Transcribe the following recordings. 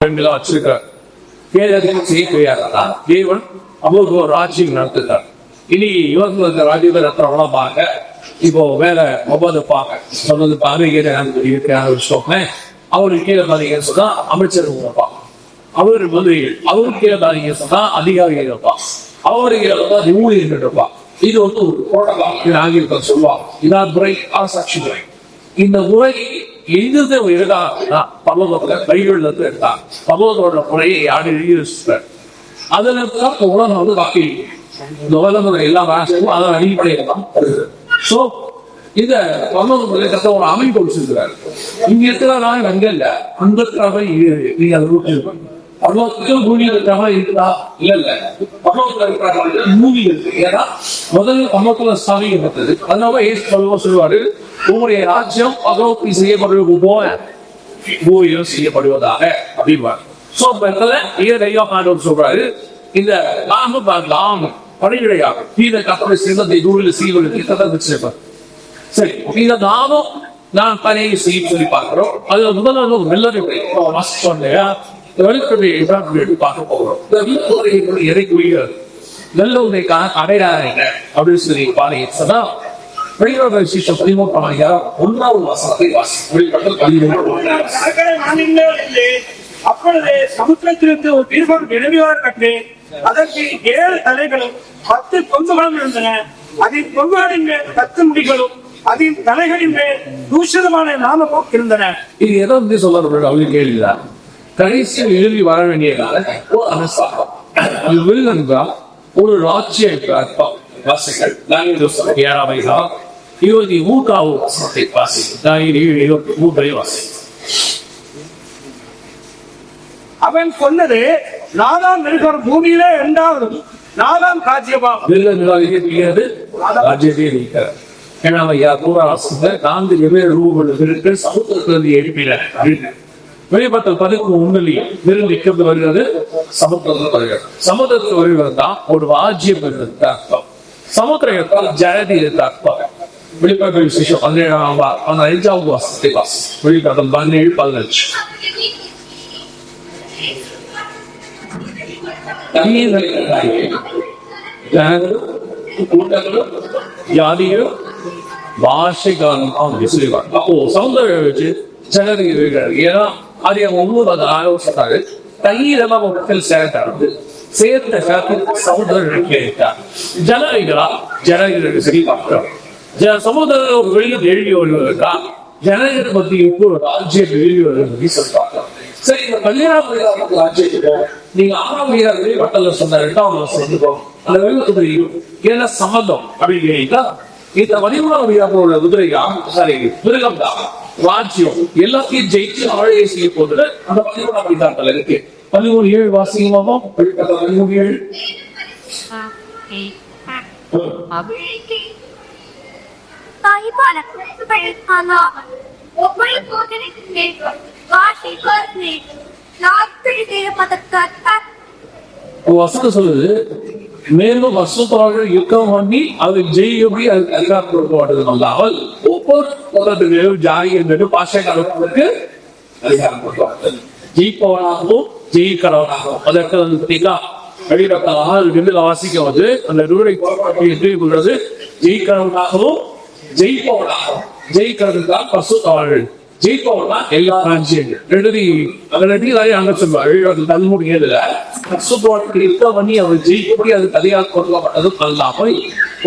வச்சிருக்கார். கேதத்தையும் செய்ய கிடையாது. தேவன் அவருக்கு ஒரு ராஜ்யம் நடத்துகிறார். இனி இவங்களுக்கு ராஜ்யத்தை நடத்துறவங்களா பாருங்க. இப்போ வேற ஒவ்வொரு பாங்க சொன்னது பாருங்க. அவருக்கு கீழே பாத்தீங்கன்னு சொன்னா அமைச்சர் இருப்பான். அவரு மந்திரிகள் அவருக்கு கீழே பாத்தீங்கன்னு சொன்னா அதிகாரிகள் இருப்பான். அவருக்கு ஊழியர்கள் இருப்பான். இது வந்து ஒரு புரோட்டோகால் ஆங்கிலத்தில் சொல்லுவாங்க. இதான் முறை அரசாட்சி முறை. இந்த முறை எங்கிருந்து எடுத்தா பல்லவத்துல கைகள் இருந்து எடுத்தாங்க. பல்லவத்தோட முறையை யாரும் எழுதியிருக்காரு. அதுல தான் உலகம் வந்து காப்பி இந்த உலகம் எல்லா ராஷ்டிரமும் அதன் அடிப்படையில் தான் வருது. ஸோ இத பல்லவ முறையை ஒரு அமைப்பு வச்சிருக்கிறாரு. இங்க இருக்கிறாங்க அங்க இல்ல அங்க இருக்கிறாங்க. நீங்க அதை பல்லவத்துக்கு பூமி இருக்கிறாங்க இருக்குதா இல்ல இல்ல பல்லவத்துல இருக்கிறாங்க பூமி இருக்கு. ஏன்னா முதல்ல பல்லவத்துல சாமி இருந்தது. அதனால ஏசு பல்லவம் சொல்லுவாரு, உங்களுடைய ராஜ்யம் பகவத்தி செய்யப்படுவது போல பூமியும் செய்யப்படுவதாக அப்படின்வார். சோ ஆண்டவர் சொல்றாரு, இந்த நாம் படையிடையாக இந்த கப்பலை சின்னத்தை தூரில் செய்வதற்கு கதை வச்சிருப்பார். சரி, இந்த நாமும் நான் பணியை செய்ய சொல்லி பார்க்கிறோம். அதுல முதல்ல ஒரு வெள்ளரை சொன்னையா வெளிப்படையை பார்க்க போகிறோம். இறைக்குரியர் நல்லுடைக்கான அடையாள அப்படின்னு சொல்லி பாருங்க சொன்னா வெளியுறவு விசேஷம் 13 வசனத்தை அப்பொழுது சமுத்திரத்திலிருந்து ஒரு தீர்ப்பம் எழுதிவார் கட்டு. அதற்கு 7 தலைகளும் 10 கொம்புகளும் இருந்தன. அதில் கொம்புகளின் மேல் 10 முடிகளும் அதில் தலைகளின் மேல் தூஷணமான நாமமும் இருந்தன. இது எதை வந்து சொல்ல அவங்களுக்கு கேள்விதா கடைசியில் எழுதி வர வேண்டிய ஒரு ராட்சிய வாசிகள் 23 வசனத்தை வாசி. அவன் சொன்னது, நாதாம் இருக்கிற பூமியிலே இரண்டாவது நாதாம் ராஜ்யமா ராஜ்யத்தை இருக்கிறார். ஏன்னா ஐயா கூறாசிங்க 4 வெவ்வேறு ரூபங்களுக்கு சமுத்திரத்திலிருந்து எழுப்பினார். வெளிப்பட்டல் 11 நிர்ணயிக்கிறது வருகிறது. சமுத்திரத்தில் வருகிறது. சமுத்திரத்தில் வருகிறது தான் ஒரு ராஜ்யம் இருக்கிறது அர்த்தம். சமுத்திரத்தால் ஜனதி இருக்க அர்த்தம். வெளிப்பாடு விசேஷம் 15வது வசனத்தை வாசி. வெளிப்பாடு 17-15. ஜாதியும் பாஷைக்காரன் அப்போ சமுதிரம் வச்சு ஜனதி இருக்கிறார். ஏன்னா அதை ஒவ்வொரு ஆலோசனை தைரியமா மக்கள் சேர்த்தாரு. சேர்த்த சமுதிரம் ஜனங்களா ஜனங்களுக்கு சரி பார்க்கிறோம். சமுதிரம் வெளியில் எழுதி வருவதற்கா ஜனங்கள் பத்தி இப்போ ராஜ்யம் எழுதி வருவது சொல்றாங்க. சரி, இந்த கல்யாணம் ராஜ்யத்துக்கு நீங்க 6ஆம் வீரர்களே வட்டல சொன்ன 2வது வருஷம் அந்த குதிரை என்ன சம்மந்தம் அப்படின்னு கேட்டா, இந்த 13ஆம் வீரர்களோட குதிரையா சாரி மிருகம் தான் ராஜ்யம் எல்லாத்தையும் ஜெயிச்சு ஆழையை செய்ய போது அந்த 13ஆம் வீரர்கள் இருக்கு. 13:7 வாசியமாவும் 13:7 வசனம் சொல்லுது, மேலும் வசூத்தவர்கள் யுத்தம் பண்ணி அது ஜெயிப்பி அது அதிகாரம் கொடுக்கப்பட்டது அல்லாமல் ஒவ்வொரு ஜாதி என்பது பாஷைக்காரர்களுக்கு அதிகாரம் கொடுக்கப்பட்டது. ஜெயிப்பவனாகவும் ஜெயிக்கிறவனாகவும் அதற்கு வெளியிடப்பதாக வாசிக்க வந்து அந்த ரூலை ஜெயிக்கிறவனாகவும் ஜெயிப்பவனாகவும் ஜெயிக்கிறதுதான் பசுத்தவர்கள் ஜெயிப்பவனா எல்லா ராஜ்யங்கள் அங்க சொல்லுவாங்க. தன்முடியதுல யுத்தம் பண்ணி அவர் ஜெயிப்படி அதுக்கு அதிகாரம் கொடுக்கப்பட்டதும் அல்லாமல்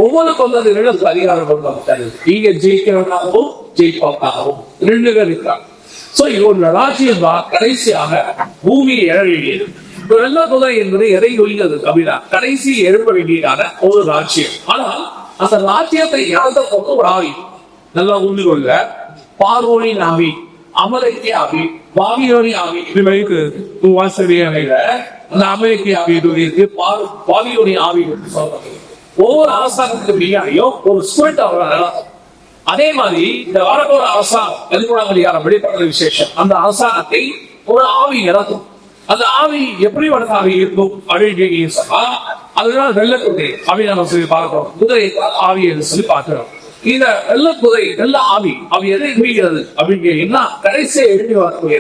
ஒவ்வொரு கொண்டதுகளும் அதுக்கு அதிகாரம் கொடுக்கப்பட்டது. நீங்க ஜெயிக்கிறவனாகவும் ஜெயிப்பவனாகவும் 2 பேர் இருக்கிறாங்க. சோ இது ஒரு ராஜ்யம் தான் கடைசியாக பூமியை எழ வேண்டியது. வெள்ள குதிரை என்பது எதை ஒழிந்தது அப்படின்னா கடைசி எழுப்ப வேண்டியதான ஒரு ராஜ்யம். ஆனால் அந்த ராஜ்யத்தை இழந்த போது ஒரு ஆவி நல்லா உண்டு கொள்ள பார்வோனின் ஆவி, அமலைக்கு ஆவி, பாபிலோனி ஆவி இதுவரைக்கு அந்த அமெரிக்க ஆவி இருக்கு. பாபிலோனி ஆவி ஒவ்வொரு அரசாங்கத்துக்கு பின்னாடியும் ஒரு ஸ்பிரிட் அதே மாதிரி இந்த வரப்போற அரசாங்கம் 13ஆம் அதிகாரம் வெளிப்படுற விசேஷம் அந்த அரசாங்கத்தை ஒரு ஆவி இறக்கும். அந்த ஆவி எப்படி வளர்ந்த ஆவி இருக்கும் அப்படின்னு அதனால வெள்ளக்குதிரை ஆவி நம்ம சொல்லி பார்க்கிறோம். குதிரை ஆவி என்று சொல்லி பார்க்கிறோம். இந்த வெள்ளக்குதிரை வெள்ள ஆவி எதை மீகிறது அப்படின்னு கடைசியை எழுதி வரக்கூடிய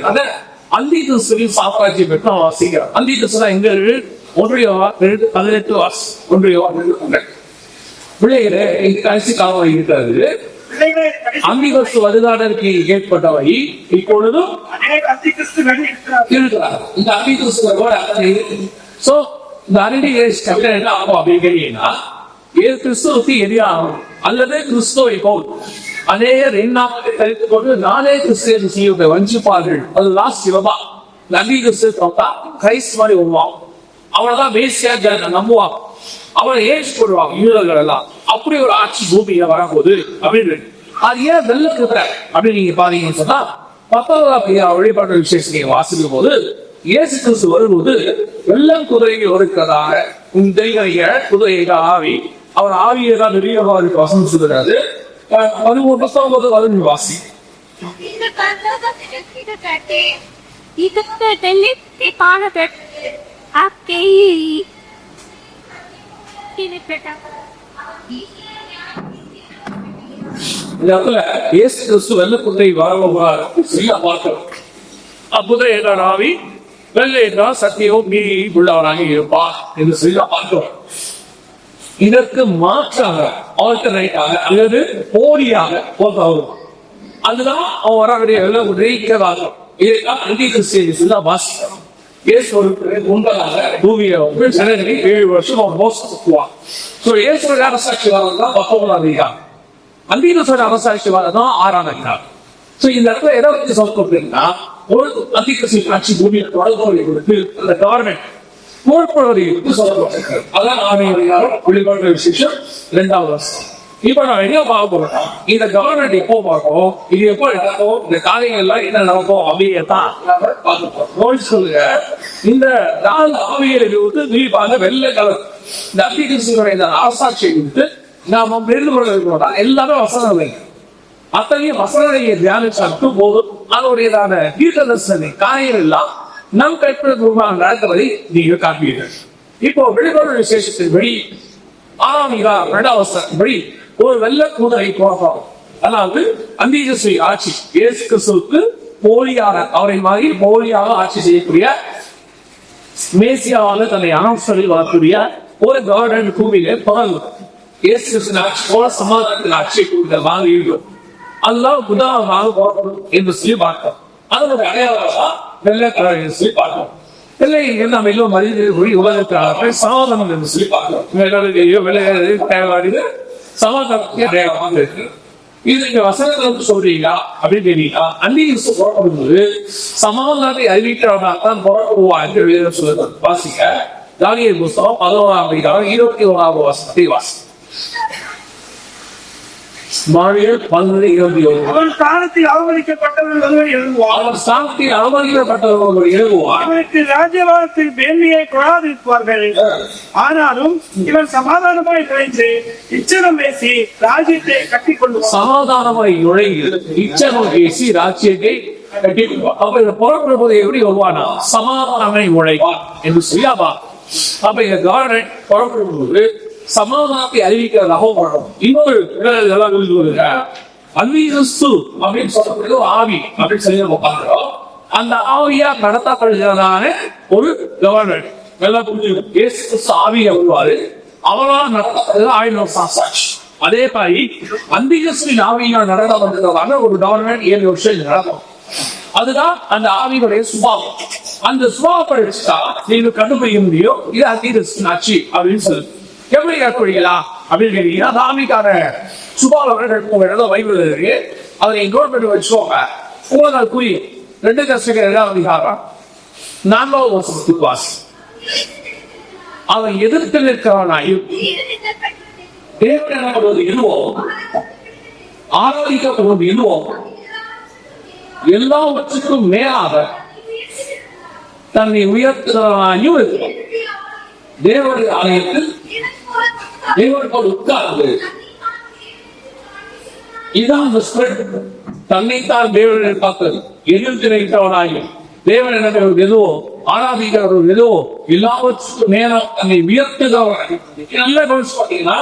அந்தி கிறிஸ்துவின் சாம்ராஜ்யம் பெற்று நான் வாசிக்கிறேன். அந்தி கிறிஸ்து எங்க 1:18 1:2 பிள்ளைகளே இங்க கடைசி காலம் இருக்கிறது. பிள்ளைகளே, கடைசி அந்தி கிறிஸ்து வருகாதற்கு ஏற்பட்டவை இப்பொழுதும் அநேக அந்திகிறிஸ்துகள் இருக்கிறார்கள். இருக்கிறார். இந்த அந்தி கிறிஸ்து சோ இந்த என்ன ஆகும் அப்படின்னு கேட்டீங்கன்னா, கிறிஸ்துவுக்கு எதிராகும் அல்லது கிறிஸ்துவை போல் அநேகர் எண்ணாமத்தை தரித்துக் கொண்டு நானே கிறிஸ்து செய்ய வஞ்சிப்பார்கள். அது லாஸ்ட் சிவபா நம்பி கிறிஸ்து கிரைஸ்ட் மாதிரி வருவான். அவனதான் மேசியா நம்புவாங்க. அவனை ஏற்று போடுவாங்க யூதர்கள் எல்லாம். அப்படி ஒரு ஆட்சி பூமியில வரும்போது அப்படின்னு அது ஏன் வெள்ளக்கிற அப்படின்னு நீங்க பாத்தீங்கன்னு சொன்னா 10ஆம் வழிபாட்டு விசேஷம் நீங்க வாசிக்கும் போது இயேசு கிறிஸ்து வரும்போது வெள்ளம் குதிரைகள் இருக்கிறதாக குதிரைகள் ஆவி அவர் ஆவியை தான் நிறைய வசனம் சொல்லுறாரு. 13 வாசி இயேசு கிறிஸ்து வெள்ள குதிரை வரவாறு பார்க்கிறோம். அப்புதிரை ஆவி வெள்ளை என்றால் சத்தியமும் நீதி உள்ளவராக இருப்பார் என்று சொல்லி பார்க்கிறோம். இதற்கு மாற்றாக ஆல்டர்னேட்டாக அல்லது போலியாக போகிறோம். அதுதான் அவன் வரக்கூடிய வெள்ள குதிரைக்காக. இதுதான் அந்தி கிறிஸ்து வாசிக்கிறோம். இயேசு உண்மையாக பூமியை 7 வருஷம் அவர் மோசத்துக்குவான். இயேசு அரசாட்சிவாதம் தான் 19ஆம் அதிகாரம். அந்தி கிறிஸ்து அரசாட்சிவாதம் தான் 6ஆம் அதிகாரம். இந்த இடத்துல எதை பற்றி சொல்லப்படுறீங்கன்னா, ஒரு அந்தி கிறிஸ்து ஆட்சி பூமியை தொடர்பு கொடுத்து அந்த கவர்மெண்ட் போர்ப்படுவதை சொல்லப்பட்டிருக்கிறது. அதான் 6ஆம் அதிகாரம் வெளிப்பாடு விசேஷம் 2ஆம் வருஷம். இப்ப நான் எங்க பார்க்க போறோம், இந்த கவர்மெண்ட் எப்போ பார்ப்போம், இது எப்போ நடக்கும், இந்த காரியங்கள்லாம் என்ன நடக்கும் அப்படியேதான் சொல்லுங்க. இந்த 4 ஆவியர் குறிப்பாக வெள்ளை கலர் இந்த அந்தி கிறிஸ்துவனுடைய இந்த ஆசாட்சியை கொடுத்து நாம தெரிந்து கொள்ள இருக்கிறோம். எல்லாமே வசனம் வைங்க. அத்தகைய வசனங்களை தியானிச்சு போதும் அதனுடையதான தீர்க்கதரிசன காரியம் எல்லாம் நம் கைப்பற்ற நடத்துவதை நீங்க காப்பீர்கள். இப்போ வெளிப்பாடு விசேஷத்தின் படி 6ஆம் அதிகாரம் 2ஆம் வசனத்தின் படி ஒரு வெள்ள குதிரை போகும். அதாவது அந்தி கிறிஸ்து ஆட்சி இயேசு கிறிஸ்துவுக்கு போலியாக அவரை மாதிரி போலியாக ஆட்சி செய்யக்கூடிய மேசியாவாக தன்னை அனௌன்ஸ் வரக்கூடிய ஒரு கவர்மெண்ட் பூமியிலே பகல் இயேசு கிறிஸ்து ஆட்சி போல சமாதானத்தின் ஆட்சி வாங்கியிருக்கும். அதெல்லாம் புதாவாக போகணும் என்று சொல்லி பார்த்தோம். அதனுடைய அடையாளம் வெள்ளை கலர் சொல்லி பார்த்தோம். இல்லை நம்ம எல்லாம் மனித உலகத்தில் சமாதானம் என்று சொல்லி பார்த்தோம். சமாதானத்துக்கு அடையாளமாக இருக்கு. இது நீங்க வசனத்துல சொல்றீங்களா அப்படின்னு கேட்டீங்கன்னா, அந்தி கிறிஸ்து புறப்படும்போது சமாதானத்தை அறிவிக்கிறவனாக தான் புறப்படுவான் என்று சொல்ல வாசிக்க தானியேல் புத்தகம் 11ஆம் அதிகாரம் 21ஆம் வசனத்தை வாசி. அவன் ஸ்தானத்தில் அவமதிக்கப்பட்டவர்கள் எழுதுவார். அவனுக்கு ராஜ்யபாரத்தில் மேன்மையை கொடாதிருப்பார்கள். ஆனாலும் இவன் சமாதானமாய் நுழைந்து இச்சனம் பேசி ராஜ்யத்தை கட்டிக் கொள்வான். சமாதானமாய் நுழைந்து இச்சனம் பேசி ராஜ்யத்தை கட்டி கொள்வான். அப்ப இந்த புறப்படும்போது எப்படி வருவானா, சமாதானமாய் நுழைவான் என்று சொல்லாமா. அப்ப இந்த கவர்மெண்ட் புறப்படும்போது சமாதானத்தை அறிவிக்கிறதாகவும் வரும். இன்னொரு அன்பியஸ்து அப்படின்னு சொல்லக்கூடிய ஆவி அப்படின்னு சொல்லி நம்ம பார்க்கிறோம். அந்த ஆவியா நடத்தப்படுகிறதான ஒரு கவர்மெண்ட் எல்லாம் புரிஞ்சு ஆவியை வருவாரு. அவரால் நடத்தப்படுகிறது 1000 வருஷம் சாட்சி. அதே மாதிரி அந்திகஸ்தின் ஆவியால் நடத்த வந்ததான ஒரு கவர்மெண்ட் 7 வருஷம் நடக்கும். அதுதான் அந்த ஆவிகளுடைய சுபாவம். அந்த சுபாவத்தை வச்சுட்டா நீங்க கண்டுபிடிக்க முடியும் இது அந்திகஸ்தின் ஆட்சி அப்படின்னு சொல்லு. எப்படி கற்றுக்கிறீங்களா அப்படின்னு கேட்டீங்கன்னா, சாமிக்கான சுபாவர்கள் பைபிள் இருக்கு. அதை இன்க்ளூட் பண்ணி வச்சுக்கோங்க. உங்களுக்கு புரியும். 2 Thessalonians 2ஆம் அதிகாரம் 4ஆம் வசனத்துக்கு வாசி. அவன் எதிர்த்து நிற்கிறவனாயும் தேவனாவது எதுவோ ஆராதிக்கப்படுவது எதுவோ எல்லாவற்றுக்கும் மேலாக தன்னை உயர்த்துவனாயும் இருக்கிறோம். தேவனுடைய ஆலயத்தில் தேவனோடு உட்கார்ந்து இதான் தன்னைத்தான் தேவனை பார்ப்பது எதிர்த்து நிற்கிறவனாயும் தேவன் எதுவோ ஆராதிக்கிறவர்கள் எதுவோ எல்லாவற்றுக்கும் நேரம் தன்னை உயர்த்துகிறவர்கள். நல்லா பாத்தீங்கன்னா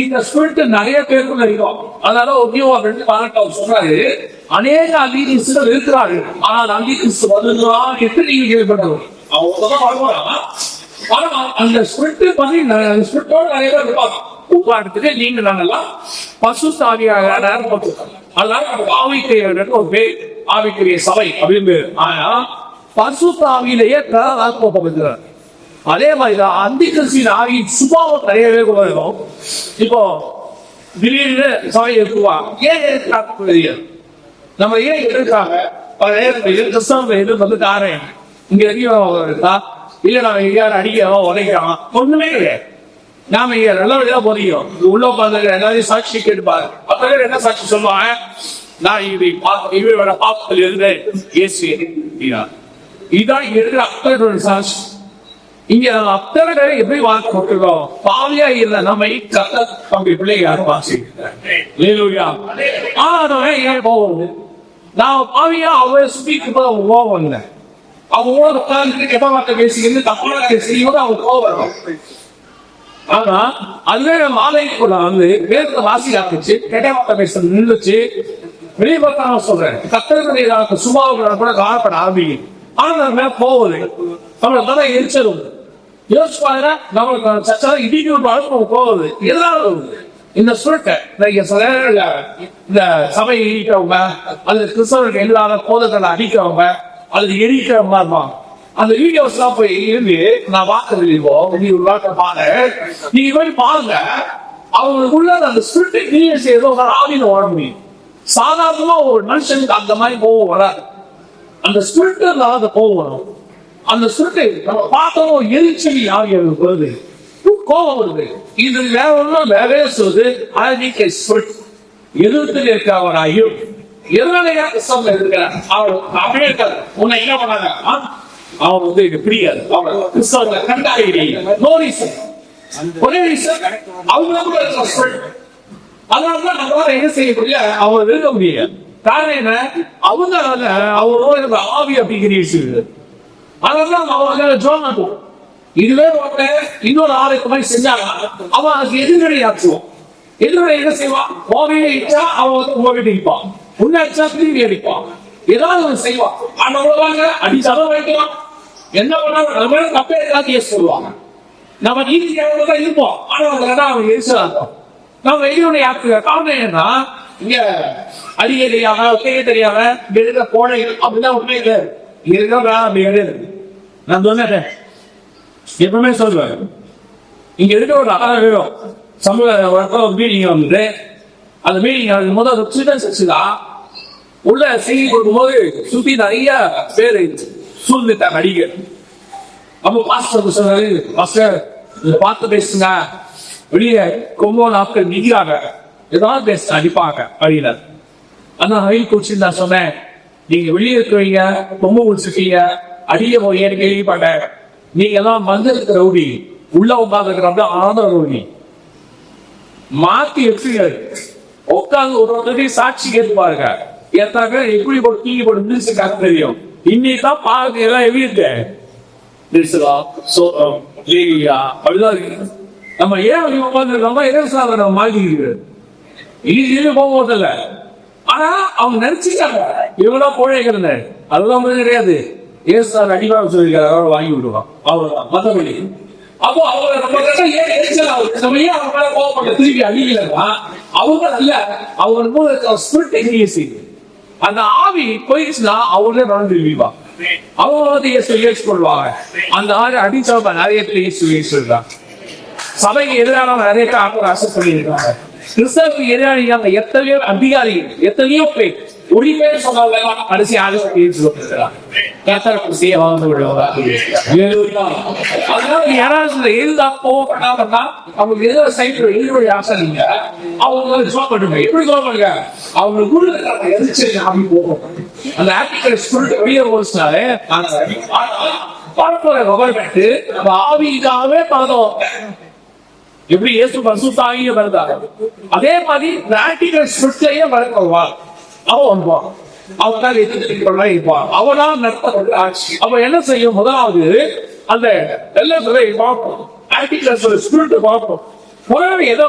இந்த ஸ்பிரிட் நிறைய பேருக்கு இருக்கும். அதனால ஒரு 18 சொல்றாரு, அநேக அந்நியர்கள் இருக்கிறார்கள். ஆனால் அந்நிய கிறிஸ்து வருகிறார் என்று நீங்க கேள்விப்பட்டோம். அந்த ஸ்பிரிட் பண்ணி ஸ்பிரிட்டோட நிறைய பேர் இருப்பாங்க. உதாரணத்துக்கு நீங்க நாங்கெல்லாம் பசுத்த ஆவியாக அதனால ஆவிக்குரிய ஒரு பேர் ஆவிக்குரிய சபை அப்படின்னு பேரு. ஆனா பசுத்த ஆவியிலேயே போகிறார். அதே மாதிரிதான் அந்தி கிறிஸ்துவின் ஆவியின் சுபாவம் நிறையவே வரும். இப்போ திடீர்னு சபை இருக்குவா ஏன் நம்ம ஏன் எதிர்க்காக கிறிஸ்தவ எதிர்ப்பு காரணம் இங்க இருக்கா இல்ல நாம எங்கேயாரும் அடிக்கிறோம் உதைக்கிறோம் ஒண்ணுமே இல்லை. நாம இங்க நல்லபடியா போறோம். உள்ள உட்காந்து எல்லாரையும் சாட்சி கேட்டுப்பாரு. அப்ப என்ன சாட்சி சொல்லுவாங்க? நான் இவரோட பாப்பத்தில் இருந்து ஏசி இதான் இருக்கிற அத்தனை சாட்சி. இங்க அத்தனை எப்படி வாக்கு கொடுத்துருக்கோம். பாவியா இல்ல நம்ம பிள்ளைங்க யாரும் வாசிக்கிறேன். ஏன் போவோம்? நான் பாவியா அவ சுத்திக்கு போவோம். அவங்க உட்கார்ந்து கெட்ட வார்த்தை பேசிக்கிறது தப்பான பேசிக்கிறது அவங்க கோவம். ஆனா அதுவே மாலைக்கு கூட வந்து வேறு வாசி ஆக்குச்சு கெட்ட வார்த்தை பேசுறது நின்றுச்சு. வெளியே பார்த்தா நான் சொல்றேன் கத்தர்களுடைய சுபாவங்களை கூட காணப்பட ஆரம்பிக்கும். ஆனா நம்ம போகுது நம்மளுக்கு தான் எரிச்சலும் யோசிச்சு பாருங்க. நம்மளுக்கு சச்சா இடிக்கு ஒரு போகுது. எதனால இந்த சுருட்டை இந்த சபை இடிக்கிறவங்க அல்லது கிறிஸ்தவர்கள் இல்லாத போதங்களை அடிக்கிறவங்க அல்லது எரிக்கிற மாதிரி அந்த வீடியோஸ் எல்லாம் போய் இருந்து நான் பார்க்கறது நீங்க போய் பாருங்க. அவங்களுக்குள்ள அந்த ஸ்பிரிட்டை கிரியேட் செய்யறதோ ஆவியில ஓட முடியும். சாதாரணமா ஒரு மனுஷனுக்கு அந்த மாதிரி கோவம் வராது. அந்த ஸ்பிரிட் அந்த கோவம் வரும். அந்த ஸ்பிரிட்டை நம்ம பார்த்தோம் எரிச்சல் ஆகியவர்களுக்கு வருது, கோபம் வருது. இது வேற ஒன்றும் வேற சொல்லுது. எதிர்த்து இருக்கிறவராயும் எதனாலயா கிறிஸ்தவ இருக்கிறார் அவர் அப்படியே இருக்காது. உன்னை என்ன பண்ணாங்க அவன் வந்து இது பிரியாது. கிறிஸ்தவ கண்டாகிறீங்க ஒரே ரீசன் அவங்க அதனாலதான் நம்மளால என்ன செய்யக்கூடிய அவங்க இருக்க முடியாது. காரணம் என்ன? அவங்க அவங்களோட ஆவி அப்படிங்கிற அதனால அவங்க ஜோன் இதுவே இன்னொரு ஆளுக்கு மாதிரி செஞ்சாங்க அவன் அதுக்கு எதிர்கடை ஆச்சுவான். எதிர்கடை என்ன செய்வான்? கோவையை இச்சா அவன் வந்து கோவிட்டு அடிப்பான். உன்னச்சா திரும்பி அடிப்பான். ஏதாவது ஒன்று செய்வான். ஆனா அடிச்சாலும் வைக்கலாம். என்ன பண்ணாலும் தப்பே ஏதாவது சொல்லுவாங்க. நம்ம நீதிக்காக தான் இருப்போம். ஆனா அவன் எரிச்சலாங்க நம்ம வெளியுடைய ஆக்குற காரணம் என்னன்னா இங்க அடிக்க தெரியாம கேட்க தெரியாம இருக்கிற கோடைகள் அப்படிதான் உண்மை இல்லை. இருக்கிற அப்படி கிடையாது. நான் சொன்னேன் எப்பவுமே சொல்லுவேன் இங்க இருக்க ஒரு வேணும் சமூக மீட்டிங் வந்து அந்த மீட்டிங் முதல் ஸ்டூடெண்ட்ஸ் வச்சுதான் உள்ள செய்தி கொடுக்கும்போது சுத்தி நிறைய பேர் சூழ்ந்துட்டாங்க அடிக்க. அப்போ மாஸ்டர் சொன்னாரு மாஸ்டர் இதை பார்த்து பேசுங்க வெளியே ரொம்ப நாட்கள் நிற்கிறாங்க ஏதாவது பேச அடிப்பாங்க வழியில. ஆனா ரயில் குறிச்சு நான் சொன்னேன் நீங்க வெளியே இருக்கிறீங்க ரொம்ப முடிச்சிருக்கீங்க அடிக்க போய் ஏன் கேள்விப்பட்டேன். நீங்க எல்லாம் மந்திர ரவுடி உள்ள உட்கார்ந்து ஆனந்த ரவுடி மாத்தி எடுத்து உட்காந்து ஒரு சாட்சி கேட்டு பாருங்க. எத்தனை எப்படி போட்டு தீங்கி போட்டு நிறுத்துக்காக தெரியும். இன்னைக்குதான் பாருங்க எல்லாம் எப்படி இருக்கு அப்படிதான் நம்ம ஏன் உட்காந்துருக்கோம் இலவசம் நம்ம மாட்டிக்கிட்டு இது போகும்போதில்ல. ஆனா அவங்க நினைச்சுட்டாங்க இவங்கதான் கோழைகள் அதுதான் கிடையாது. ஏசார் அடிவாக சொல்லியிருக்காரு வாங்கி விடுவான் அவ்வளவுதான் மற்றபடி. அப்போ அவங்க நம்ம ஏன் எரிச்சல் ஆகுது நம்ம ஏன் அவங்க மேல கோவப்பட்ட திருப்பி அடிக்கலன்னா அவங்க அல்ல அவங்க அந்த ஆவி போயிடுச்சுன்னா அவங்களே நடந்து திரும்பிவாங்க. அவங்க வந்து இயேசு கொள்வாங்க. அந்த ஆறு அடிச்சவங்க நிறைய பேர் சொல்றாங்க. சபைக்கு எதிரான நிறைய பேர் அசஸ் பண்ணியிருக்காங்க. கிறிஸ்தவருக்கு எதிரான எத்தனையோ அதிகாரிகள் எத்தனையோ பேர் ஒரு பேர் சொன்னாங்க கடைசி யாராவது எழுதா போகப்படாமன்னா அவங்க ஏதோ சைட்ல எழுதி ஆசைங்க அவங்க ஜோப் பண்ணுங்க. எப்படி ஜோப் பண்ணுங்க? அவங்க குரு எதிர்த்து போகும். அந்த ஆப்டிகல் ஸ்பிரிட் வெளியே போச்சுனாலே கவர்மெண்ட் ஆவியாவே பார்த்தோம் எப்படி இயேசு பசுத்தாகிய வருதாங்க. அதே மாதிரி பிராக்டிகல் ஸ்பிரிட்லயே வளர்க்குவான். அவன் வந்துவான். அவன் இருப்பான். அவனா நடத்த அவ என்ன செய்யும்? முதலாவது அந்த எல்லாத்துறை பார்ப்போம். பிராக்டிகல் ஸ்பிரிட் பார்ப்போம். முதல்ல எதோ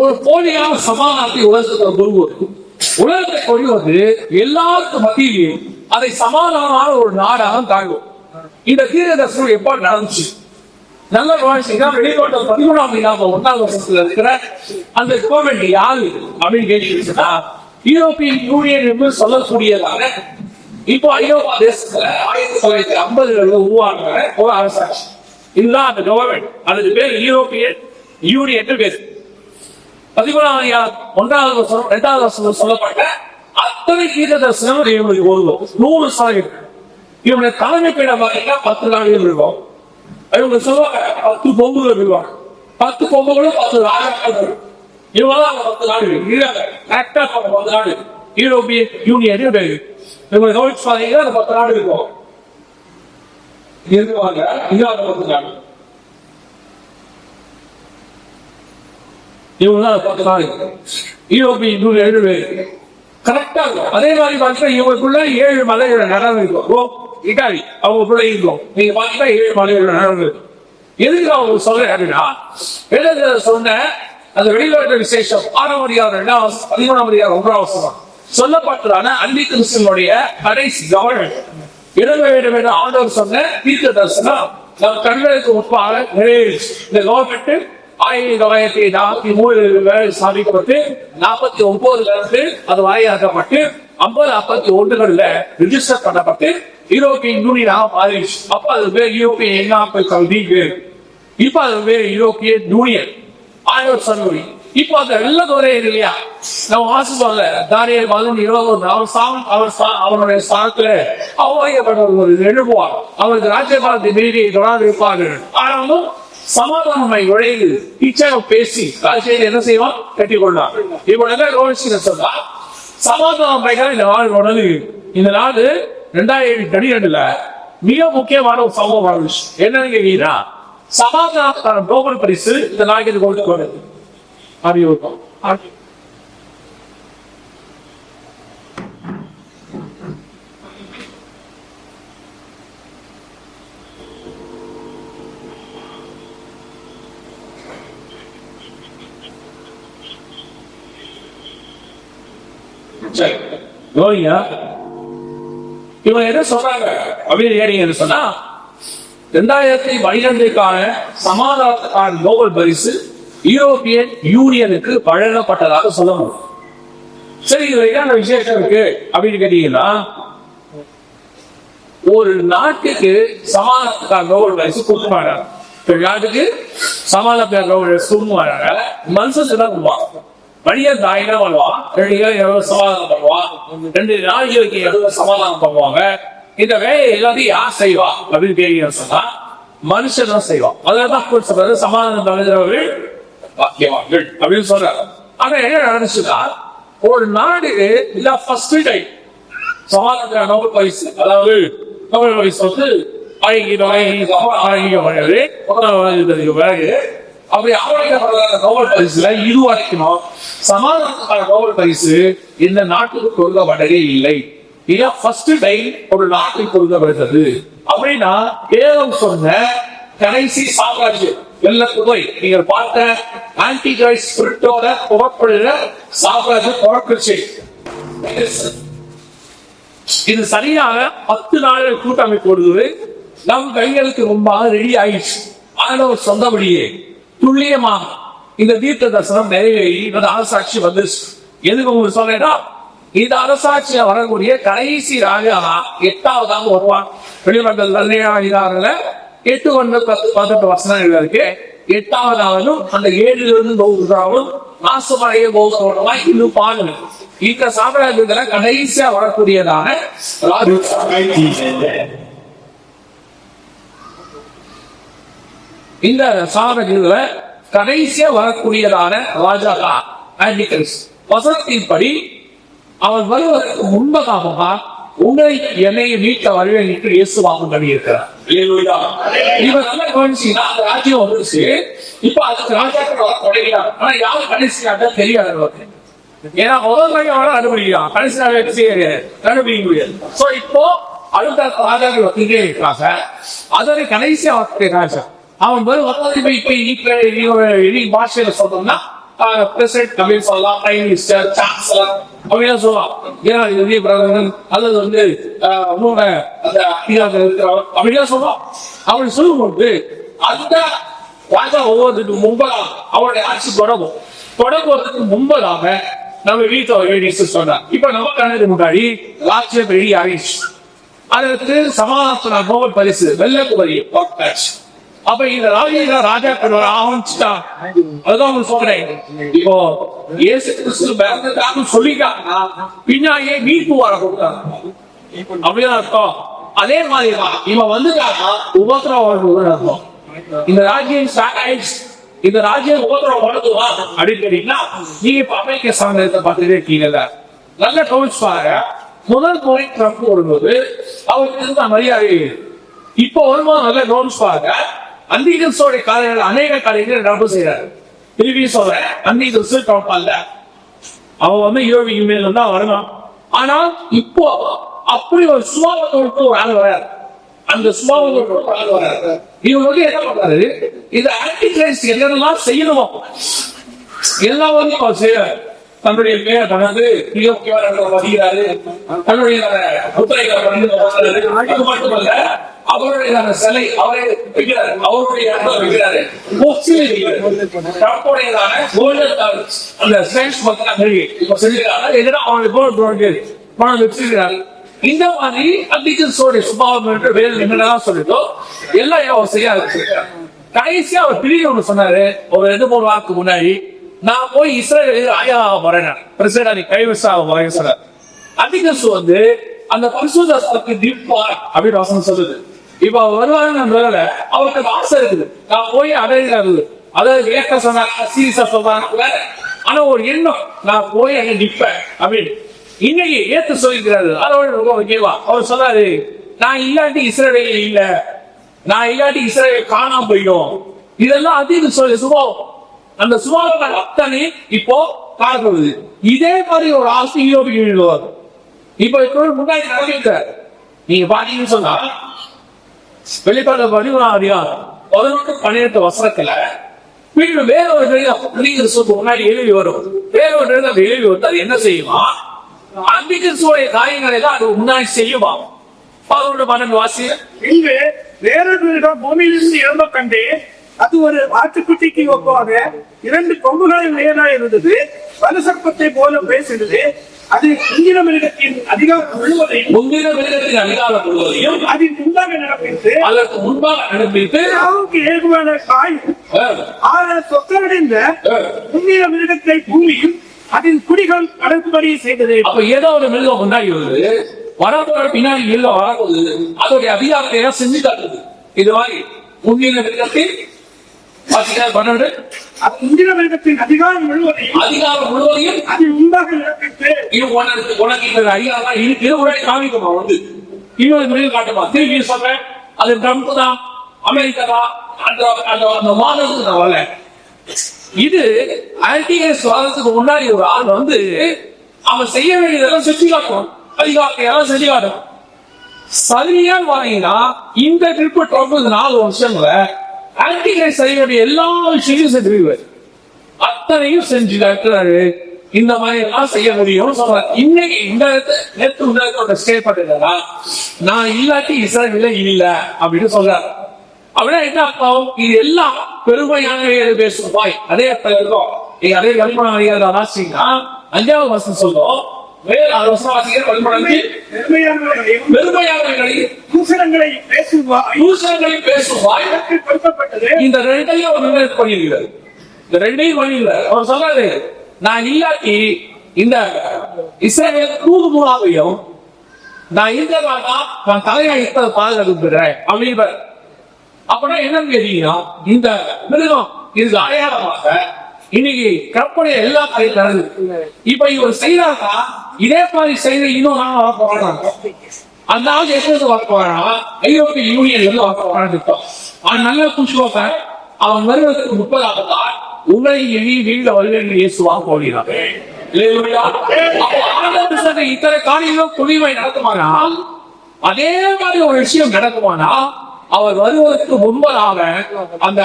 ஒரு போலியான சமாதானத்தை உலகத்துல குருவோம். உலகத்தை கொள்வது எல்லாருக்கும் மத்தியிலையும் அதை சமாதானமான ஒரு நாடாக தாழ்வும். இந்த தீர்க்க தரிசனம் எப்ப நடந்துச்சு? நல்ல வெளிநாட்டு 13ஆம் வருஷத்துல இருக்கிற அந்த கவர்மெண்ட் யாரு அப்படின்னு கேட்டீங்கன்னா யூரோப்பியன் யூனியன் என்று சொல்லக்கூடியதான இப்போ ஐரோப்பா தேசத்துல 1950 உருவான ஒரு அரசாட்சி இதுதான் அந்த கவர்மெண்ட். அதுக்கு பேர் யூரோப்பியன் யூனியன் பேர். 11ஆம் வருஷம் 2வது வருஷம் சொல்லப்பட்ட அத்தனை தீர்க்க தரிசனம் இவங்களுக்கு ஓதுவோம் 100%. இவங்களுடைய தலைமை பீடம் பார்த்தீங்கன்னா 10 நாடுகள் இருக்கும். இவங்க சொல்லுவாங்க 10 பொம்புகள் இருப்பாங்க. 10 பொம்புகளும் 10 ராஜாக்கள். இவங்கதான் 10 நாடுகள். 10 நாடு யூரோப்பியன் யூனியன் பேரு. இவங்க கவனிச்சு பாத்தீங்கன்னா அந்த 10 நாடு இருக்கும். இருக்குவாங்க. இங்க 10 நாடு. இவங்கதான் 10 நாடு யூரோப்பியன் யூனியன் பேரு. கரெக்டா இருக்கும். அதே மாதிரி பார்த்தீங்கன்னா இவங்களுக்குள்ள 7 மலைகள நகரம் இருக்கும். இட்டாலி அவங்களுக்குள்ள இருக்கும். நீங்க பார்த்தீங்கன்னா 7 மலைகள நகரம் இருக்கும். எதுக்கு அவங்க சொல்றேன் அப்படின்னா சொன்ன அந்த வெளிநாட்டு விசேஷம் 6ஆம் அதிகாரம் 2வது 13ஆம் அதிகாரம் 1வது வசனம் சொல்லப்பட்டதான அந்தி கிறிஸ்துவனுடைய கடைசி கவர்மெண்ட் இறங்க வேண்டும் என்ற ஆண்டவர் சொன்ன தீர்க்க தரிசனம் நம் கண்களுக்கு முன்பாக நிறைவேறிச்சு. இந்த கவர்மெண்ட் 1943 சாதிக்கப்பட்டு 49 அது வாயாக்கப்பட்டு 50-51 ரிஜிஸ்டர் பண்ணப்பட்டு யூரோப்பியன் யூனியனாக மாறிடுச்சு. அப்ப அது பேர் யூரோப்பியன் எக்கனாமிக் லீக். இப்ப அது பேர் யூரோப்பியன் யூனியன். ஆயிரம் சொன்னி இப்ப அந்த வெள்ளம் ஒரே இல்லையா நம்ம வாசிப்பாங்க தானியேல் 11:21 அவருடைய ஸ்தானத்துல அவமானப்பட்டவர்கள் எழுப்புவார். அவருக்கு ராஜ்யபாலத்தை மீறி தொடர்ந்து இருப்பார்கள். ஆனாலும் சமாதானமை உழைந்து இச்சாக பேசி என்ன செய்வான் கட்டிக்கொண்டான். இப்ப என்ன ரோஹித் சொன்னா சமாதானமைகள் இந்த நாடு உடனே இந்த நாடு 2012 மிக முக்கியமான ஒரு சம்பவம் என்னன்னு கேட்டீங்கன்னா சமாதானத்தான நோபல் பரிசு இந்த நாளைக்கு கொடுத்து அறிவுறுத்தோம். இவங்க என்ன சொல்றாங்க அப்படின்னு கேட்டீங்கன்னு சொன்னா 2012க்கான சமாதானத்துக்கான நோபல் பரிசு யூரோப்பியன் யூனியனுக்கு வழங்கப்பட்டதாக சொல்ல முடியும். சரி, இதுல என்ன விசேஷம் இருக்கு அப்படின்னு கேட்டீங்கன்னா ஒரு நாட்டுக்கு சமாதானத்துக்கான நோபல் பரிசு கொடுப்பாங்க. நாட்டுக்கு சமாதான நோபல் பரிசு கொடுப்பாங்க. மனுஷன் தான் கொடுப்பாங்க. மனிதன் தாயினா பண்ணுவான், 2 சமாதானம் பண்ணுவான், 2 நாடுகளுக்கு சமாதானம் பண்ணுவாங்க. இந்த வேலையை எல்லாத்தையும் யார் செய்வா அப்படின்னு கேட்க சொன்னா மனுஷன் தான் செய்வான். அதான் சொல்றது சமாதானம் தலைவர்கள் பாக்கியவான்கள் அப்படின்னு சொல்றாங்க. ஆனா என்ன நடந்துச்சுன்னா ஒரு நாடு இல்ல ஃபர்ஸ்ட் டைம் சமாதான நோபல் பரிசு அதாவது நோபல் பரிசு வந்து அப்படி ஆவணிக்கப்பட்ட நோபல் பரிசுல இதுவரைக்கும் சமாதானத்துக்கான நோபல் பரிசு இந்த நாட்டுக்கு கொடுக்கப்பட்டதே இல்லை. இதான் ஃபர்ஸ்ட் டைம் ஒரு நாட்டுக்கு கொடுக்கப்படுகிறது. அப்படின்னா வேதம் சொன்ன கடைசி சாம்ராஜ்யம் வெள்ளத்துறை நீங்கள் பார்த்த ஆன்டி கிரைஸ்ட் ஸ்பிரிட்டோட புறப்படுகிற சாம்ராஜ்யம் புறக்கட்சி. இது சரியாக 10 நாள் கூட்டமைப்பு கொடுக்குது. நம் கைகளுக்கு ரொம்ப ரெடி ஆயிடுச்சு. ஆனவர் சொந்தபடியே துல்லியமாக இந்த தீர்க்க தரிசனம் நிறைவேறி இந்த அரசாட்சி வந்துச்சு. எதுக்கு உங்களுக்கு சொல்றேன்னா இந்த அரசாட்சியை வரக்கூடிய கடைசி ராஜா 8ஆவதாக வருவான். வெளிநாட்டில் 8-9-10-18 வருஷம் இருக்கு. 8ஆவதாலும் அந்த 7 நாசமடைய போகிறோமா இன்னும் பாருங்க. இந்த சாம்ராஜ்யத்துல கடைசியா வரக்கூடியதான இந்த சாம்ராஜ்யத்துல கடைசியா வரக்கூடியதான ராஜா வசனத்தின்படி அவர் வருவதற்கு முன்பதாக உங்களை என்னையை மீட்க வருவேன் என்று இயேசுவாகும் இருக்கிறார். இவர் நல்லா கவனிச்சீங்கன்னா அந்த ராஜ்யம் வந்துருச்சு. இப்ப அதுக்கு ராஜாக்கள் வர தொடங்கினார். ஆனா யாரு கடைசியாக தெரியாது. ஏன்னா முதல் ராஜாவோட அனுமதிக்கலாம், கடைசி கண்டுபிடிக்க முடியாது. சோ இப்போ அடுத்த ராஜாக்கள் வந்துட்டே இருக்காங்க. அதனை கடைசியா வரக்கூடிய ராஜா அவன் பாஷையில சொன்னோம்னா பிரசிடென்ட் அப்படின்னு சொல்லலாம், பிரைம் மினிஸ்டர், சான்சலர் அப்படிலாம் சொல்லலாம். ஏன்னா இது பிரதமர் அல்லது வந்து உன்னோட அந்த அதிகாரத்தில் இருக்கிறவர் அப்படிலாம் சொல்லலாம். அப்படி சொல்லும்போது அந்த ராஜா ஒவ்வொருத்துக்கு முன்பதாக அவருடைய ஆட்சி தொடங்குவதற்கு முன்பதாக நம்ம வீட்டை சொன்னார். இப்ப நம்ம கணக்கு முன்னாடி ராஜ்யம் ரெடி ஆயிடுச்சு. அதற்கு சமாதான நோபல் பரிசு வெள்ளக்குமரி. அப்ப இந்த ராஜா ஆரம்பிச்சுட்டா. அதுதான் சொல்றேன். இப்போ இயேசு கிறிஸ்து பிறந்ததாக சொல்லிட்டாங்க, பின்னாடியே மீட்பு வர கொடுத்தாங்க அப்படின்னு அர்த்தம். அதே மாதிரி இவன் வந்துட்டாங்க உபத்திரம் அர்த்தம். இந்த ராஜ்யம் ஸ்டார்ட் ஆயிடுச்சு. இந்த ராஜ்யம் உபத்திரம் வளர்ந்துவா அப்படின்னு கேட்டீங்கன்னா, நீங்க இப்ப அமெரிக்க சாதனத்தை பார்த்துட்டே இருக்கீங்கல்ல, நல்ல கவனிச்சு பாருங்க. முதல் முறை ட்ரம்ப் வரும்போது அவருக்கு இருந்த மரியாதை இப்போ வரும்போது நல்ல கவனிச்சு பாருங்க. அந்திகிறிஸ்துவோட காரியங்கள் அநேக காரியங்கள் ட்ரம்ப் செய்யறாரு. திருப்பி சொல்றேன், அந்திகிறிஸ்து ட்ரம்ப் அல்ல. அவன் வந்து இமெயில் தான் வரணும். ஆனா இப்போ அப்படி ஒரு சுபாவத்தோடு ஒரு ஆள் வராது. அந்த சுபாவத்தோடு ஒரு ஆள் வராது. இவங்க வந்து என்ன பண்றாரு, இந்த ஆன்டி கிரைஸ்ட் எல்லாம் செய்யணுமா எல்லாம் வந்து அவர் செய்யறாரு. தன்னுடைய பேரை தனது வருகிறாரு, தன்னுடைய மட்டுமல்ல அவருடைய சிலை அவரை வைக்கிறாரு, அவருடைய வைக்கிறாரு. அந்த பணம் வச்சிருக்கிறாரு. இந்த மாதிரி அந்திகிறிஸ்துவோட சுபாவம் என்று வேறு என்னதான் சொல்லிட்டோ எல்லாம் அவர் செய்ய ஆரம்பிச்சிருக்காரு. கடைசியா அவர் பிரிவு ஒன்று சொன்னாரு ஒரு 2-3 வாரத்துக்கு முன்னாடி, நான் போய் இஸ்ரேல் ஆயா வரேன், பிரசிடண்ட் கைவசா வரேன் சொன்னார். அந்திகிறிஸ்து வந்து அந்த பரிசுத்தத்துக்கு நிற்பார் அப்படின்னு வசனம் சொல்லுது. இப்ப வருவாங்க, அவருக்கு ஆசை இருக்குது, நான் போய் அடையாது. அதாவது வேக்க சொன்னாங்க, சீரியஸா சொல்றாங்க. ஆனா ஒரு எண்ணம், நான் போய் அங்க நிற்பேன் அப்படின்னு இன்னைக்கு ஏத்து சொல்லிருக்கிறாரு. அதோட ரொம்ப முக்கியமா அவர் சொன்னாரு, நான் இல்லாட்டி இஸ்ரேல் இல்ல, நான் இல்லாட்டி இஸ்ரேல் காணாம போயிடும். இதெல்லாம் அதிக சொல்லி சுபாவம். அந்த சுபாவங்கள் அத்தனை இப்போ காணப்படுது. இதே மாதிரி ஒரு ஆசை யோகிக்குவார். இப்ப முன்னாடி நடந்துட்டார். நீங்க பாத்தீங்கன்னு சொன்னா வெளிப்பாடு 11-12 வசனத்துல வீட்டு வேற ஒரு முன்னாடி எழுதி வரும். வேற ஒரு அந்த எழுதி வந்து அது என்ன செய்யுமா, அந்திகிறிஸ்துவோட காரியங்களை தான் அது முன்னாடி செய்யுமா. 11-12 வாசி. இங்கு வேறொரு மிருகம் பூமியிலிருந்து எழும்ப கண்டே, அது ஒரு ஆட்டுக்குட்டிக்கு ஒப்பாக 2 கொம்புகளில் நேராக இருந்தது, வலுசர்ப்பத்தை போல பேசினது. அது முந்தின மிருகத்தின் அதிகாரம் முழுவதையும் அதில் முன்பாக நடப்பித்து அதற்கு முன்பாக நடப்பித்து ஏகுவான காய் சொத்தடைந்த முந்தின மிருகத்தை பூமியும் அதில் குடிகள் கடற்படி செய்தது. அப்ப ஏதோ ஒரு மிருகம் முன்னாடி வருது, வரப்போற பின்னாடி இல்ல வரப்போகுது, அதோடைய அதிகாரத்தை செஞ்சு காட்டுது. இது மாதிரி முந்தின மிருகத்தின் முந்தின மிருகத்தின் அதிகாரம் முழுவதையும் அதில் முன்பாக நடப்பித்து உனக்கு இந்த அதிகாரம் இது உடனே காமிக்குமா வந்து இன்னொரு மிருகம் காட்டுமா. திருப்பி சொல்றேன், அது ட்ரம்ப் தான், அமெரிக்கா தான், அந்த மாதத்துக்கு நான் வரல. இது ஆன்டிகிரைஸ்ட் வாதத்துக்கு முன்னாடி ஒரு ஆள் வந்து அவன் செய்ய வேண்டியதெல்லாம் செஞ்சு காட்டும், அதிகாரத்தை எல்லாம் செஞ்சு காட்டும். சரியா வாங்கினா இந்த ட்ரிப் ட்ரம்ப் 4 வருஷங்கள ஆன்டிகிரைஸ்ட் செய்ய வேண்டிய எல்லா விஷயத்தையும் செஞ்சிருவாரு, அத்தனையும் செஞ்சு காட்டுறாரு. இந்த மாதிரி எல்லாம் செய்ய முடியும் சொல்றாரு. இன்னைக்கு இந்த நேற்று ஸ்டேட்மெண்ட், நான் இல்லாட்டி இஸ்ரேல் இல்ல அப்படின்னு சொல்றாரு. அப்படின்னா என்ன அர்த்தம், இது எல்லாம் பெருமையான பேசும் வாய். அதே அர்த்தம் இருக்கும். நீங்க அதே கல்பனா வாசிங்கன்னா 5வது வசனம் சொல்லும், இந்த ரெண்டையும் பண்ணிருக்கிறார். இந்த ரெண்டையும் பண்ணிருக்கிறார். அவர் சொல்றாரு, நான் இல்லாட்டி இந்த இஸ்ரேல் 100 நான் இருக்கிறதா நான் தலையாயிட்ட பாதுகாக்கிறேன் அப்படின்ற. அப்படின்னா என்னன்னு கேட்டீங்கன்னா, இந்த மிருகம் இதுக்கு அடையாளமாக இன்னைக்கு கற்பனை எல்லா காரியம் நடக்குது. இப்ப இவர் செய்யறாங்க, இதே மாதிரி செய்த இன்னும் நாங்க வர போறாங்க. அந்த ஆள் எப்படி வர போறானா, ஐரோப்பிய யூனியன்ல இருந்து வர போறான்னு இருக்கோம். அவன் நல்ல குஷோக அவன் வருவதற்கு 30 நாள் உங்களை வீட்டுல வருகிற இயேசுவா போகிறான். இத்தனை காரியங்களும் குடிமை நடக்குமானா, அதே மாதிரி ஒரு விஷயம் நடக்குமானா அவர் வருவதற்கு முன்பதாக அந்த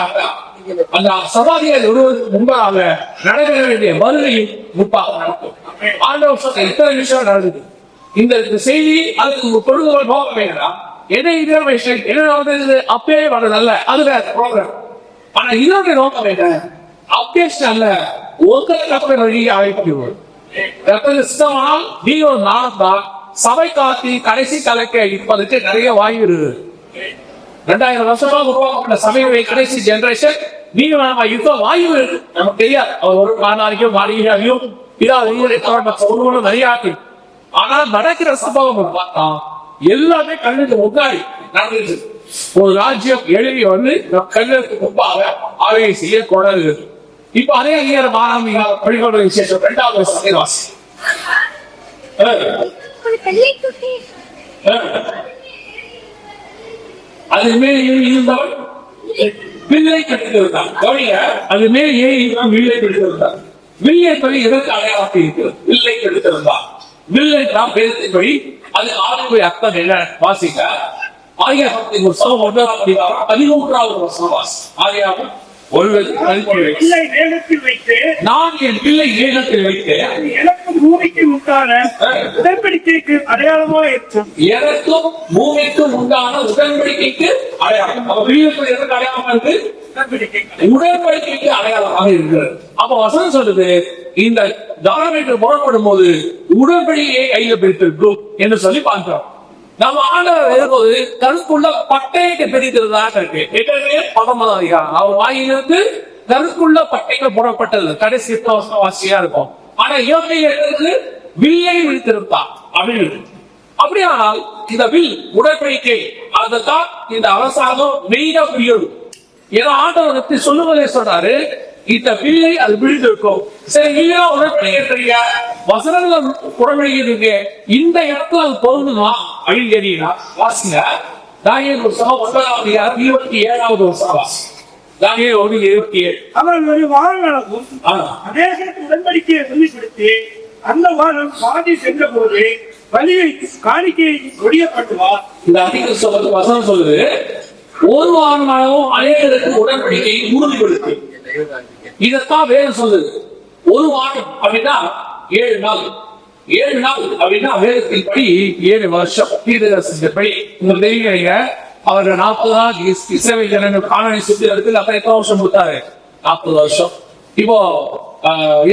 அந்த சமாதியை வருவதற்கு முன்பதாக நடைபெற வேண்டிய வருகை முப்பாக நடக்கும். ஆண்டவர் சொன்ன இத்தனை விஷயம் நடக்குது. இந்த செய்தி அதுக்கு பொழுதுகள் போக வேண்டாம். என்ன இன்ஃபர்மேஷன் என்ன நடந்தது அப்பயே வரதல்ல, அது வேற ப்ரோக்ராம். ஆனா இதோட நோக்கம் என்ன? அப்டேஷன் அல்ல, ஒருத்தர் வழி அழைப்பு சித்தமானால் நீ ஒரு நாளத்தான் சபை காத்தி கடைசி கலைக்க இப்போதைக்கு நிறைய வாய்ப்பு இருக்கு. 2000 வருஷமா உருவாக்கப்பட்ட சபையுடைய கடைசி ஜெனரேஷன் நீங்க இப்ப வாய்ப்பு இருக்கு. நமக்கு தெரியாது அவர் ஒரு காணாலிக்கும் மாளிகையும் இதாவது நிறைய ஆக்கு. ஆனா நடக்கிற சம்பவம் பார்த்தா எல்லாமே கண்ணுக்கு முன்னாடி நடந்துச்சு. ஒரு ராஜ்யம் எழுதி வந்து கண்ணுக்கு முன்பாக அவையை செய்யக்கூடாது. இப்ப அதே அதிகாரம் பழிகொண்ட விசேஷம் 2வது சமயவாசி அது மேல் இருந்தவன் வில்லை கட்டிருந்தான். அது மேல் வில்லை கட்டிருந்தான். வில்லை படி எதற்கு அடையாளத்தை இருக்கிறது? வில்லை கட்டிருந்தான். வில்லை தான் பேரத்தின் படி அது ஆளுடைய அர்த்தம் என்ன வாசிக்க ஆகிய வருஷம் 13வது வருஷம் வாசி ஆகியாவும் நான் என் பிள்ளை ஏகத்தில் வைத்து எனக்கும் பூமிக்கும் உண்டான உடன்படிக்கைக்கு அடையாளமாக இருக்கும். எனக்கும் பூமிக்கும் உண்டான உடன்படிக்கைக்கு அடையாளம். எதற்கு அடையாளமா இருக்கு? உடன்படிக்கைக்கு அடையாளமாக இருக்கிறது. அப்ப வசனம் சொல்லுது, இந்த தாராளமாக புறப்படும் போது உடன்படிக்கையை கையில பிடித்திருக்கும் என்று சொல்லி பார்க்கிறோம். நம்ம ஆண்டவர் வரும்போது கருத்துக்குள்ள பட்டையை பிரிக்கிறதாக இருக்கு. 19 அவர் வாயிலிருந்து கருத்துக்குள்ள பட்டைகள் போடப்பட்டது கடைசி வாசியா இருக்கும். ஆனா யோசனை வில்லை விழித்திருந்தான் அப்படின்னு. அப்படியானால் இந்த வில் உடன்படிக்கை அதுதான் இந்த அரசாங்கம் மெய்யா புரியும். ஏன்னா ஆண்டவருக்கு சொல்லுவதே சொல்றாரு, இந்த வில்லை அது விழுந்திருக்கும். சரி, இல்லையா உடன்படிக்கை வசனங்கள் உடன்படிக்கை இந்த இடத்துல அது பொருந்துமா அப்படின்னு கேட்டீங்கன்னா வாசிங்க. தானியேல் 27வது வாசி. தானியேல் 1:27. அவன் ஒரு வாரம் அநேக உடன்படிக்கையை வெளிப்படுத்தி அந்த வாரம் பாதி சென்ற போது வலியை காணிக்கையை கொடியப்பட்டுவார். இந்த அதிக சொல்றது வசனம் சொல்லுது, ஒரு வாரமாகவும் அநேகருக்கு உடன்படிக்கையை உறுதிப்படுத்தி. இதத்தான் வேதம் சொல்லுது. ஒரு வாரம் அப்படின்னா 7 நாள். 7 நாள் அப்படின்னா வேதத்தின் படி 7 வருஷம். படி உங்க தெரியல அவர் 40 நாள் இஸ்ரவேல் ஜனங்கள் கானானை சுத்தி இடத்துல அப்ப எத்தனை வருஷம் கொடுத்தாரு? 40 வருஷம். இப்போ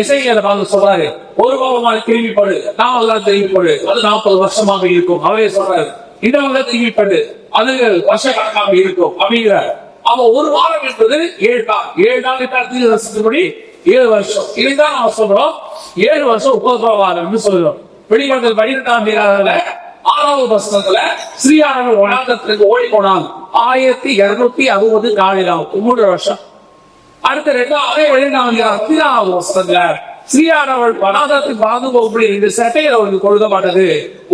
இசையர் சொல்றாரு, ஒரு பாவமாக திரும்பிப்படு, 4 திரும்பிப்படு, அது 40 வருஷமாக இருக்கும். அவையே சொல்றாரு, இடவங்க திரும்பிப்படு, அது வருஷ கணக்காக இருக்கும் அப்படிங்கிற. அவ ஒரு வாரம் என்பது 7 நாள். 7 நாள் வருஷத்துப்படி 7 வருஷம். இதுதான் நம்ம சொல்றோம் 7 வருஷம் உபவாரம் சொல்றோம். வெளிநாட்டில் 12ஆம் 6வது வசனத்துல ஸ்ரீயானவர் வனாந்தரத்துக்கு ஓடி போனாங்க. 1260 நாளில் 3 வருஷம். அடுத்த 12ஆம் வசனத்துல ஸ்ரீயானவள் வனாந்தரத்துக்கு வாழ்ந்து போகக்கூடிய இந்த சட்டையில் அவருக்கு கொடுக்கப்பட்டது.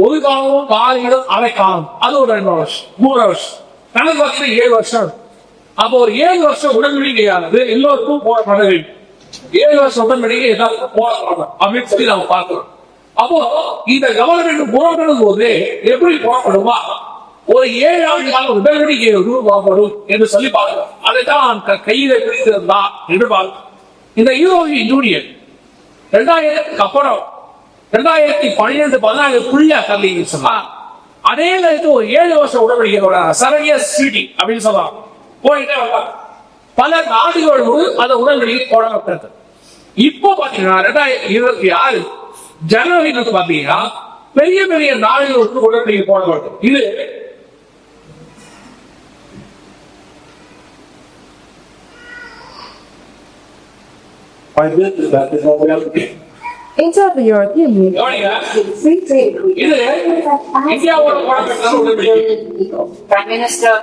ஒரு காலமும் காலையிலும் அரை காலம். அது ஒரு 2 வருஷம் 3 வருஷம். கணக்கு பார்த்தீங்கன்னா 7 வருஷம். அப்போ ஒரு 7 வருஷம் உடன்படிக்கையானது எல்லோருக்கும் போடப்பட வேண்டும். 7 வருஷம் உடன்படிக்கை எல்லாருக்கும் போடப்படும் அப்படின்னு சொல்லி நாம பார்க்கிறோம். அப்போ இந்த கவர்மெண்ட் போடப்படும் போது எப்படி போடப்படுமா? ஒரு 7 ஆண்டு கால உடன்படிக்கை உருவாக்கப்படும் என்று சொல்லி பார்க்கிறோம். அதைத்தான் கையில பிடித்திருந்தா என்று பார்க்கிறோம். இந்த யூரோப்பியன் யூனியன் 2000க்கு அப்புறம் 2012-14 கல்வி சொன்னா அதே நேரத்தில் ஒரு 7 வருஷம் உடன்படிக்கை சரவிய சிடி அப்படின்னு சொல்லலாம். போயிட்டே வரலாம். பல நாடுகளோடு அந்த உடன்படிக்கை போடப்பட்டது. இப்போ பாத்தீங்கன்னா 2026 ஜனவரிக்கு பாத்தீங்கன்னா பெரிய பெரிய நாடுகளுக்கு உடன்படிக்கை போடப்பட்டது. இது Into the European Union, free trade Prime Minister.